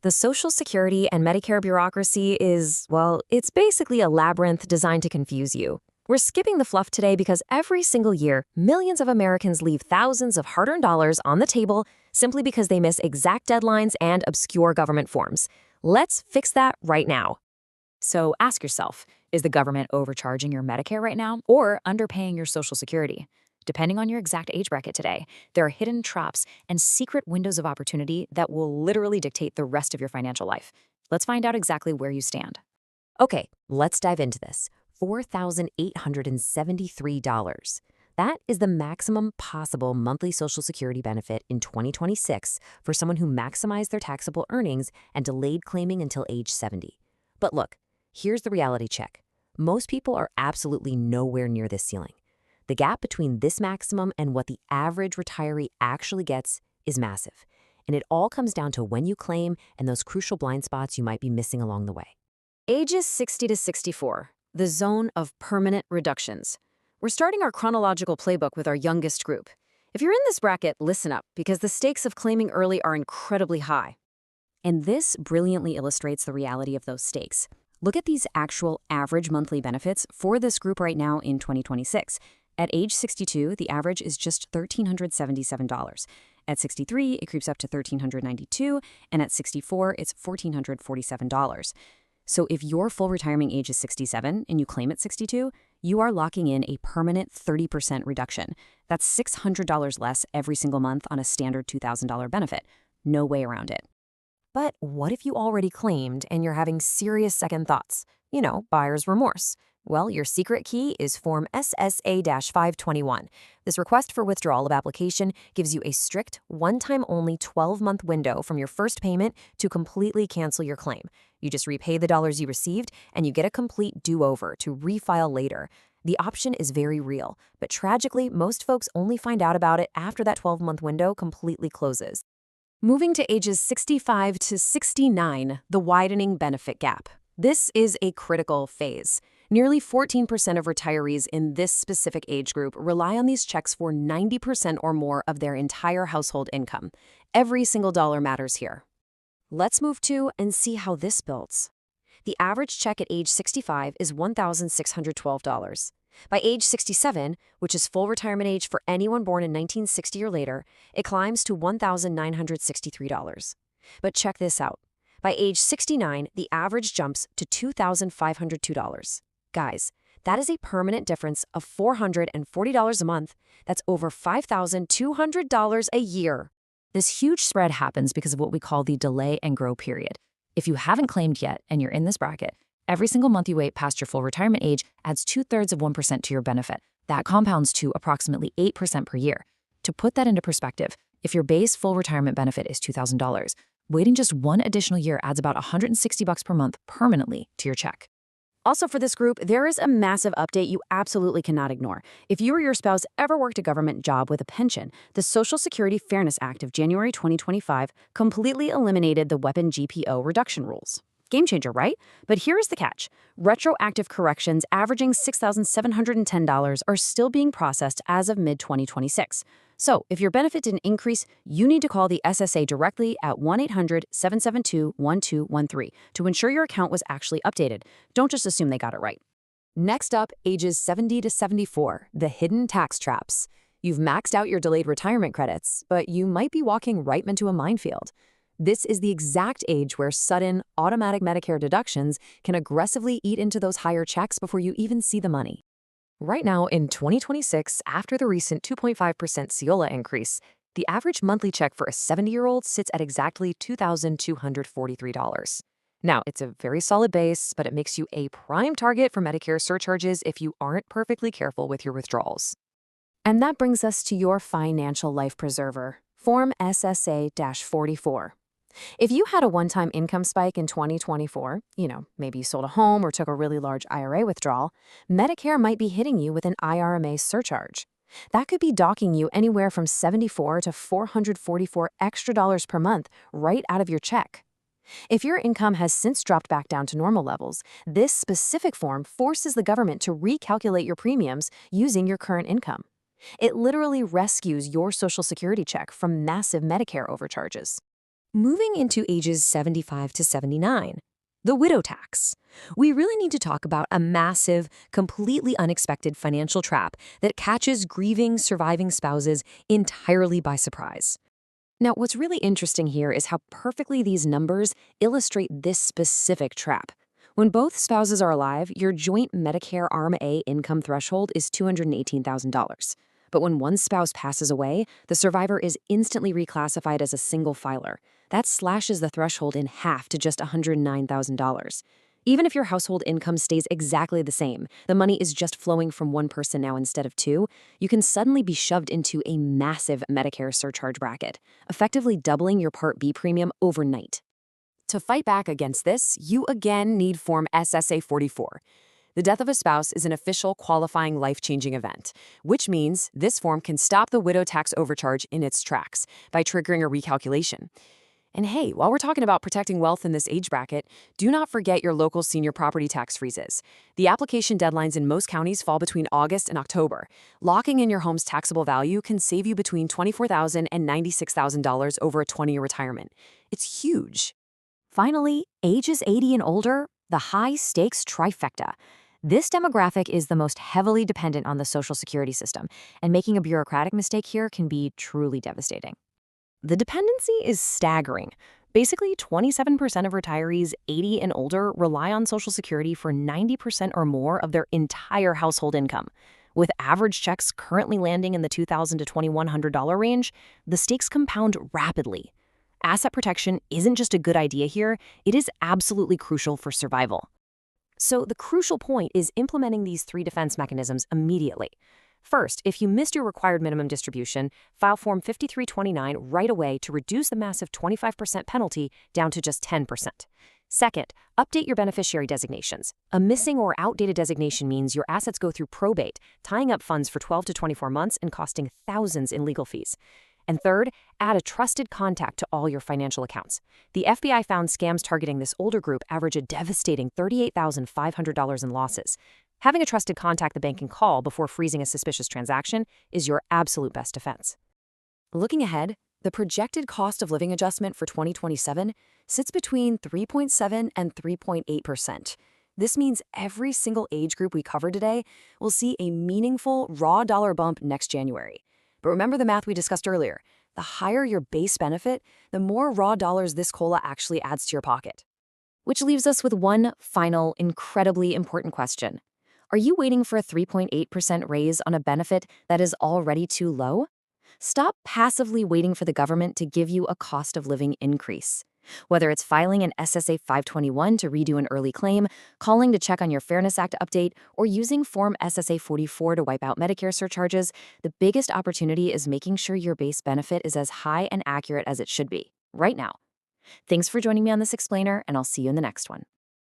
The Social Security and Medicare bureaucracy is, well, it's basically a labyrinth designed to confuse you. We're skipping the fluff today because every single year, millions of Americans leave thousands of hard-earned dollars on the table simply because they miss exact deadlines and obscure government forms. Let's fix that right now. So ask yourself, is the government overcharging your Medicare right now or underpaying your Social Security? Depending on your exact age bracket today, there are hidden traps and secret windows of opportunity that will literally dictate the rest of your financial life. Let's find out exactly where you stand. Okay, let's dive into this. $4,873. That is the maximum possible monthly Social Security benefit in 2026 for someone who maximized their taxable earnings and delayed claiming until age 70. But look, here's the reality check. Most people are absolutely nowhere near this ceiling. The gap between this maximum and what the average retiree actually gets is massive, and it all comes down to when you claim and those crucial blind spots you might be missing along the way. Ages 60 to 64, the zone of permanent reductions. We're starting our chronological playbook with our youngest group. If you're in this bracket, listen up, because the stakes of claiming early are incredibly high. And this brilliantly illustrates the reality of those stakes. Look at these actual average monthly benefits for this group right now in 2026. At age 62, the average is just $1,377. At 63, it creeps up to $1,392, and at 64, it's $1,447. So if your full retirement age is 67 and you claim at 62, you are locking in a permanent 30% reduction. That's $600 less every single month on a standard $2,000 benefit. No way around it. But what if you already claimed and you're having serious second thoughts? You know, buyer's remorse. Well, your secret key is Form SSA-521. This request for withdrawal of application gives you a strict, one-time-only 12-month window from your first payment to completely cancel your claim. You just repay the dollars you received, and you get a complete do-over to refile later. The option is very real, but tragically, most folks only find out about it after that 12-month window completely closes. Moving to ages 65 to 69, the widening benefit gap. This is a critical phase. Nearly 14% of retirees in this specific age group rely on these checks for 90% or more of their entire household income. Every single dollar matters here. Let's move to and see how this builds. The average check at age 65 is $1,612. By age 67, which is full retirement age for anyone born in 1960 or later, it climbs to $1,963. But check this out. By age 69, the average jumps to $2,502. Guys, that is a permanent difference of $440 a month. That's over $5,200 a year. This huge spread happens because of what we call the delay and grow period. If you haven't claimed yet and you're in this bracket, every single month you wait past your full retirement age adds 2/3% to your benefit. That compounds to approximately 8% per year. To put that into perspective, if your base full retirement benefit is $2,000, waiting just one additional year adds about $160 per month permanently to your check. Also for this group, there is a massive update you absolutely cannot ignore. If you or your spouse ever worked a government job with a pension, the Social Security Fairness Act of January 2025 completely eliminated the weapon GPO reduction rules. Game changer, right? But here is the catch. Retroactive corrections averaging $6,710 are still being processed as of mid-2026. So if your benefit didn't increase, you need to call the SSA directly at 1-800-772-1213 to ensure your account was actually updated. Don't just assume they got it right. Next up, ages 70 to 74, the hidden tax traps. You've maxed out your delayed retirement credits, but you might be walking right into a minefield. This is the exact age where sudden, automatic Medicare deductions can aggressively eat into those higher checks before you even see the money. Right now, in 2026, after the recent 2.5% CIOLA increase, the average monthly check for a 70-year-old sits at exactly $2,243. Now, it's a very solid base, but it makes you a prime target for Medicare surcharges if you aren't perfectly careful with your withdrawals. And that brings us to your financial life preserver, Form SSA-44. If you had a one-time income spike in 2024, maybe you sold a home or took a really large IRA withdrawal, Medicare might be hitting you with an IRMA surcharge. That could be docking you anywhere from $74 to $444 extra dollars per month right out of your check. If your income has since dropped back down to normal levels, this specific form forces the government to recalculate your premiums using your current income. It literally rescues your Social Security check from massive Medicare overcharges. Moving into ages 75 to 79, the widow tax. We really need to talk about a massive, completely unexpected financial trap that catches grieving, surviving spouses entirely by surprise. Now, what's really interesting here is how perfectly these numbers illustrate this specific trap. When both spouses are alive, your joint Medicare Arm A income threshold is $218,000. But when one spouse passes away, the survivor is instantly reclassified as a single filer. That slashes the threshold in half to just $109,000. Even if your household income stays exactly the same, the money is just flowing from one person now instead of two, you can suddenly be shoved into a massive Medicare surcharge bracket, effectively doubling your Part B premium overnight. To fight back against this, you again need Form SSA 44. The death of a spouse is an official qualifying life-changing event, which means this form can stop the widow tax overcharge in its tracks by triggering a recalculation. And hey, while we're talking about protecting wealth in this age bracket, do not forget your local senior property tax freezes. The application deadlines in most counties fall between August and October. Locking in your home's taxable value can save you between $24,000 and $96,000 over a 20-year retirement. It's huge. Finally, ages 80 and older, the high-stakes trifecta. This demographic is the most heavily dependent on the Social Security system, and making a bureaucratic mistake here can be truly devastating. The dependency is staggering. Basically, 27% of retirees 80 and older rely on Social Security for 90% or more of their entire household income. With average checks currently landing in the $2,000 to $2,100 range, the stakes compound rapidly. Asset protection isn't just a good idea here, it is absolutely crucial for survival. So the crucial point is implementing these three defense mechanisms immediately. First, if you missed your required minimum distribution, file Form 5329 right away to reduce the massive 25% penalty down to just 10%. Second, update your beneficiary designations. A missing or outdated designation means your assets go through probate, tying up funds for 12 to 24 months and costing thousands in legal fees. And third, add a trusted contact to all your financial accounts. The FBI found scams targeting this older group average a devastating $38,500 in losses. Having a trusted contact the bank can call before freezing a suspicious transaction is your absolute best defense. Looking ahead, the projected cost of living adjustment for 2027 sits between 3.7 and 3.8%. This means every single age group we covered today will see a meaningful raw dollar bump next January. But remember the math we discussed earlier. The higher your base benefit, the more raw dollars this COLA actually adds to your pocket. Which leaves us with one final, incredibly important question. Are you waiting for a 3.8% raise on a benefit that is already too low? Stop passively waiting for the government to give you a cost of living increase. Whether it's filing an SSA 521 to redo an early claim, calling to check on your Fairness Act update, or using Form SSA 44 to wipe out Medicare surcharges, the biggest opportunity is making sure your base benefit is as high and accurate as it should be, right now. Thanks for joining me on this explainer, and I'll see you in the next one.